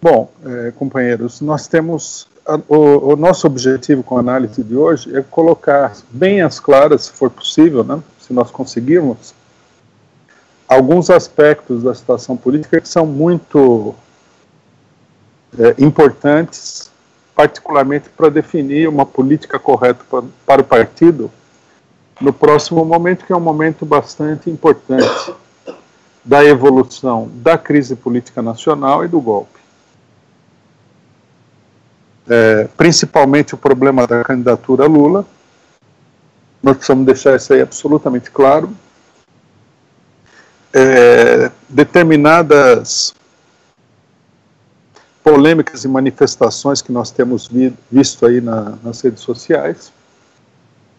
Bom, companheiros, nós temos o nosso objetivo com a análise de hoje é colocar bem às claras, se for possível, né, se nós conseguirmos, alguns aspectos da situação política que são muito importantes, particularmente para definir uma política correta para o partido no próximo momento, que é um momento bastante importante da evolução da crise política nacional e do golpe. Principalmente o problema da candidatura Lula. Nós precisamos deixar isso aí absolutamente claro. Determinadas polêmicas e manifestações que nós temos visto aí nas redes sociais,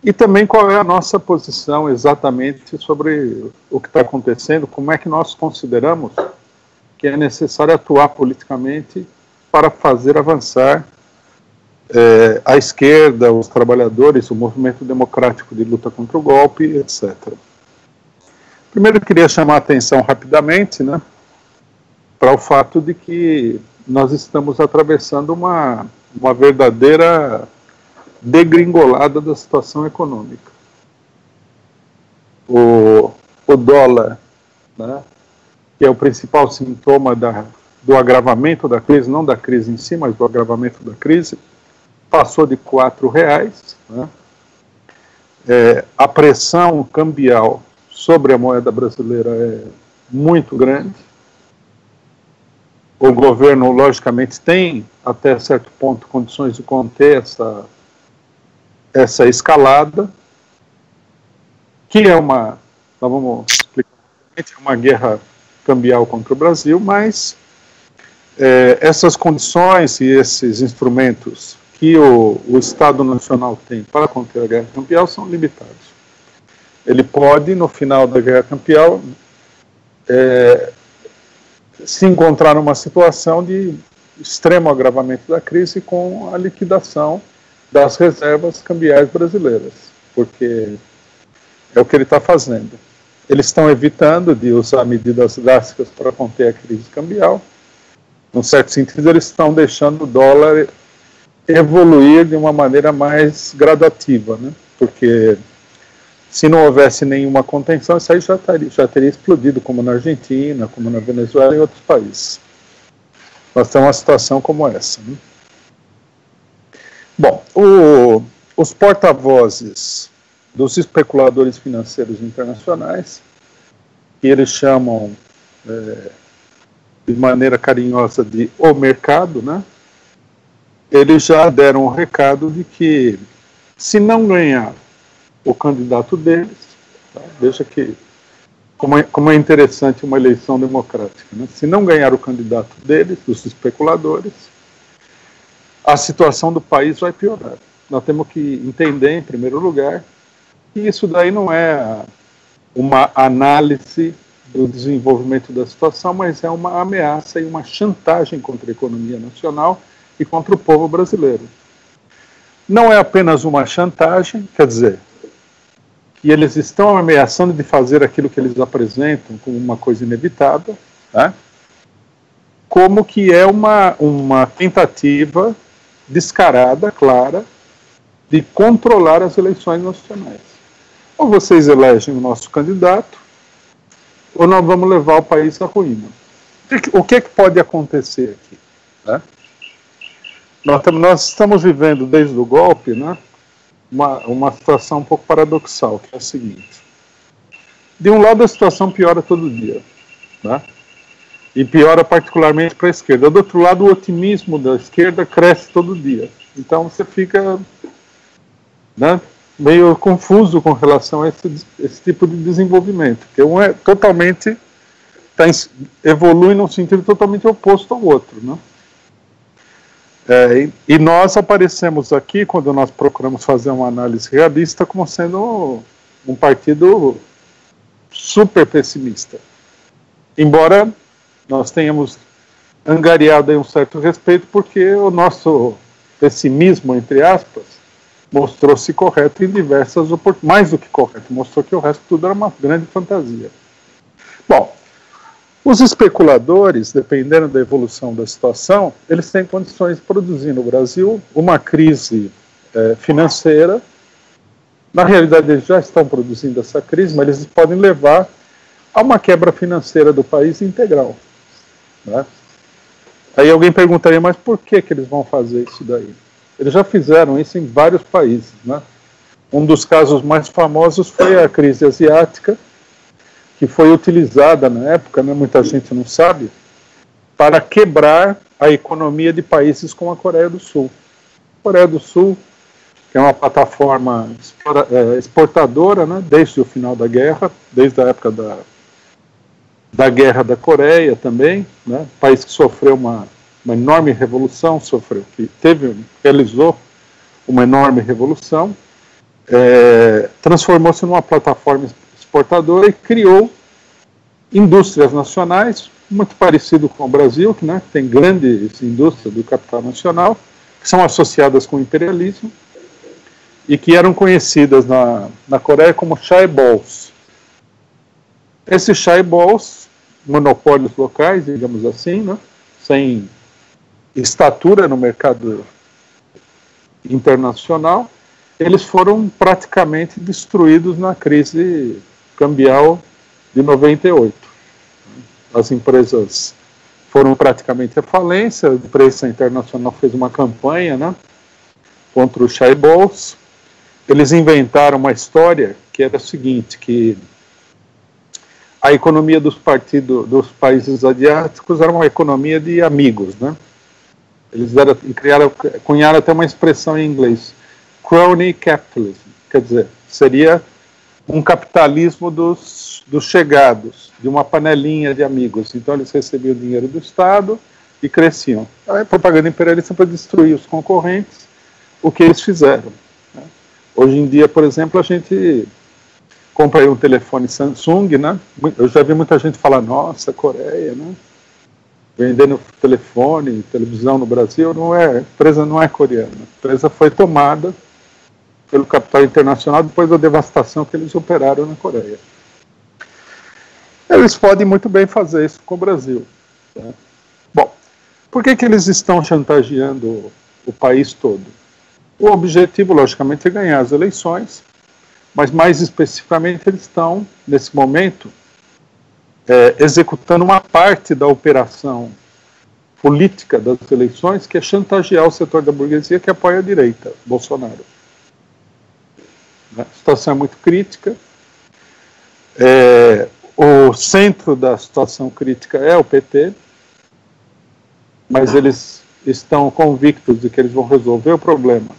e também qual é a nossa posição exatamente sobre o que está acontecendo, como é que nós consideramos que é necessário atuar politicamente para fazer avançar a esquerda, os trabalhadores, o movimento democrático de luta contra o golpe, etc. Primeiro, eu queria chamar a atenção rapidamente, né, para o fato de que nós estamos atravessando uma verdadeira degringolada da situação econômica. O dólar, né, que é o principal sintoma do agravamento da crise, não da crise em si, mas do agravamento da crise, passou de R$4, né? A pressão cambial sobre a moeda brasileira é muito grande. O governo, logicamente, tem, até certo ponto, condições de conter essa escalada, que é nós vamos explicar, é uma guerra cambial contra o Brasil, mas essas condições e esses instrumentos que o Estado Nacional tem para conter a guerra cambial são limitados. Ele pode, no final da guerra cambial, se encontrar numa situação de extremo agravamento da crise com a liquidação das reservas cambiais brasileiras, porque é o que ele está fazendo. Eles estão evitando de usar medidas drásticas para conter a crise cambial. Num certo sentido, eles estão deixando o dólar evoluir de uma maneira mais gradativa, né? Porque se não houvesse nenhuma contenção, isso aí já teria explodido, como na Argentina, como na Venezuela e em outros países. Nós temos uma situação como essa, né? Bom, os porta-vozes dos especuladores financeiros internacionais, que eles chamam de maneira carinhosa de o mercado, né? Eles já deram o recado de que, se não ganhar o candidato deles, tá? Veja que como é interessante uma eleição democrática, né? Se não ganhar o candidato deles, dos especuladores, a situação do país vai piorar. Nós temos que entender, em primeiro lugar, que isso daí não é uma análise do desenvolvimento da situação, mas é uma ameaça e uma chantagem contra a economia nacional e contra o povo brasileiro. Não é apenas uma chantagem, quer dizer, que eles estão ameaçando de fazer aquilo que eles apresentam como uma coisa inevitável, tá? Como que é uma tentativa descarada, clara, de controlar as eleições nacionais. Ou vocês elegem o nosso candidato, ou nós vamos levar o país à ruína. O que pode acontecer aqui, né? Nós estamos vivendo, desde o golpe, né, uma situação um pouco paradoxal, que é a seguinte. De um lado, a situação piora todo dia, né, e piora particularmente para a esquerda. Do outro lado, o otimismo da esquerda cresce todo dia. Então, você fica, né, meio confuso com relação a esse tipo de desenvolvimento, que um é totalmente, evolui num sentido totalmente oposto ao outro, né? E nós aparecemos aqui, quando nós procuramos fazer uma análise realista, como sendo um partido super pessimista. Embora nós tenhamos angariado aí um certo respeito, porque o nosso pessimismo, entre aspas, mostrou-se correto em diversas oportunidades, mais do que correto, mostrou que o resto tudo era uma grande fantasia. Bom, Os especuladores, dependendo da evolução da situação, eles têm condições de produzir no Brasil uma crise financeira. Na realidade, eles já estão produzindo essa crise, mas eles podem levar a uma quebra financeira do país integral, né? Aí alguém perguntaria, mas por que eles vão fazer isso daí? Eles já fizeram isso em vários países, né? Um dos casos mais famosos foi a crise asiática, que foi utilizada na época, né, muita gente não sabe, para quebrar a economia de países como a Coreia do Sul. A Coreia do Sul, que é uma plataforma exportadora, né, desde o final da guerra, desde a época da Guerra da Coreia também, né, país que sofreu uma enorme revolução, realizou uma enorme revolução, transformou-se numa plataforma exportadora e criou indústrias nacionais, muito parecido com o Brasil, né, que tem grandes indústrias do capital nacional, que são associadas com o imperialismo, e que eram conhecidas na Coreia como chaebols. Esses chaebols, monopólios locais, digamos assim, né, sem estatura no mercado internacional, eles foram praticamente destruídos na crise cambial de 98. As empresas foram praticamente à falência, a imprensa internacional fez uma campanha, né, contra os chaebols. Eles inventaram uma história que era a seguinte, que a economia dos países asiáticos era uma economia de amigos, né? Eles cunharam até uma expressão em inglês, crony capitalism, quer dizer, seria um capitalismo dos chegados, de uma panelinha de amigos. Então eles recebiam dinheiro do Estado e cresciam. A propaganda imperialista para destruir os concorrentes, o que eles fizeram, né? Hoje em dia, por exemplo, a gente compra aí um telefone Samsung, né? Eu já vi muita gente falar, nossa, Coreia, né? Vendendo telefone, televisão no Brasil, a empresa não é coreana. A empresa foi tomada pelo capital internacional depois da devastação que eles operaram na Coreia. Eles podem muito bem fazer isso com o Brasil, né? Bom, por que eles estão chantageando o país todo? O objetivo, logicamente, é ganhar as eleições, mas mais especificamente eles estão, nesse momento, executando uma parte da operação política das eleições, que é chantagear o setor da burguesia que apoia a direita, Bolsonaro. A situação é muito crítica. O centro da situação crítica é o PT, mas eles estão convictos de que eles vão resolver o problema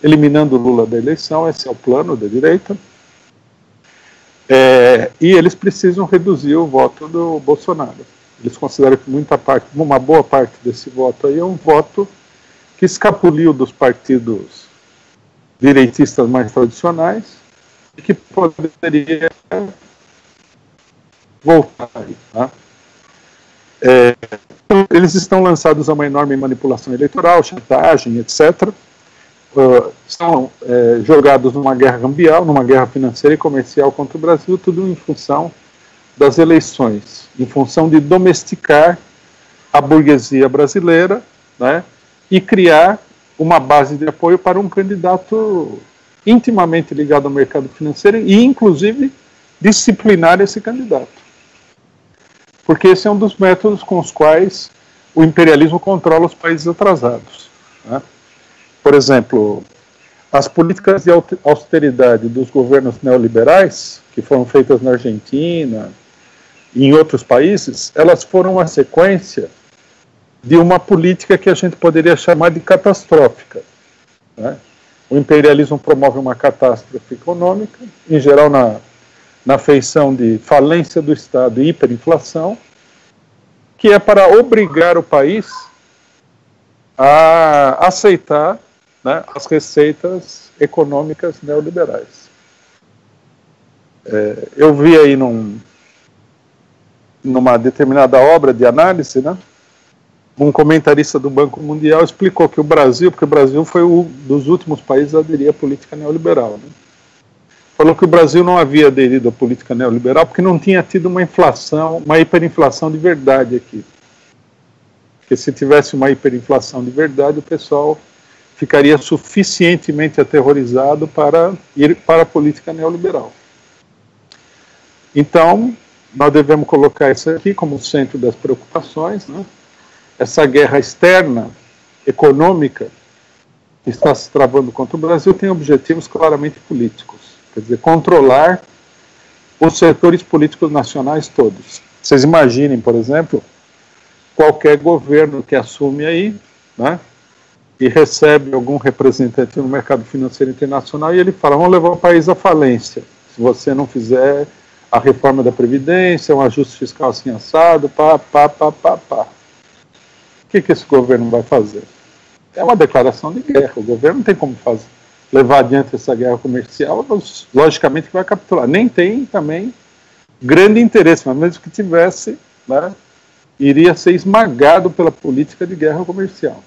eliminando o Lula da eleição. Esse é o plano da direita. E eles precisam reduzir o voto do Bolsonaro. Eles consideram que uma boa parte desse voto aí é um voto que escapuliu dos partidos direitistas mais tradicionais e que poderia voltar aí, tá? Eles estão lançados a uma enorme manipulação eleitoral, chantagem, etc. São jogados numa guerra cambial, numa guerra financeira e comercial contra o Brasil, tudo em função das eleições, em função de domesticar a burguesia brasileira, né, e criar uma base de apoio para um candidato intimamente ligado ao mercado financeiro e, inclusive, disciplinar esse candidato. Porque esse é um dos métodos com os quais o imperialismo controla os países atrasados, né? Por exemplo, as políticas de austeridade dos governos neoliberais, que foram feitas na Argentina e em outros países, elas foram a sequência de uma política que a gente poderia chamar de catastrófica, né? O imperialismo promove uma catástrofe econômica, em geral na feição de falência do Estado e hiperinflação, que é para obrigar o país a aceitar, né, as receitas econômicas neoliberais. Eu vi aí numa determinada obra de análise, né, um comentarista do Banco Mundial explicou que porque o Brasil foi um dos últimos países a aderir à política neoliberal, né? falou que o Brasil não havia aderido à política neoliberal porque não tinha tido uma inflação, uma hiperinflação de verdade aqui. Porque se tivesse uma hiperinflação de verdade, o pessoal ficaria suficientemente aterrorizado para ir para a política neoliberal. Então, nós devemos colocar isso aqui como centro das preocupações, né? Essa guerra externa, econômica, que está se travando contra o Brasil, tem objetivos claramente políticos. Quer dizer, controlar os setores políticos nacionais todos. Vocês imaginem, por exemplo, qualquer governo que assume aí, né, e recebe algum representante no mercado financeiro internacional e ele fala, vamos levar o país à falência, se você não fizer a reforma da Previdência, um ajuste fiscal assim assado, pá. O que esse governo vai fazer? É uma declaração de guerra, o governo não tem como levar adiante essa guerra comercial, logicamente que vai capitular. Nem tem também grande interesse, mas mesmo que tivesse, né, iria ser esmagado pela política de guerra comercial.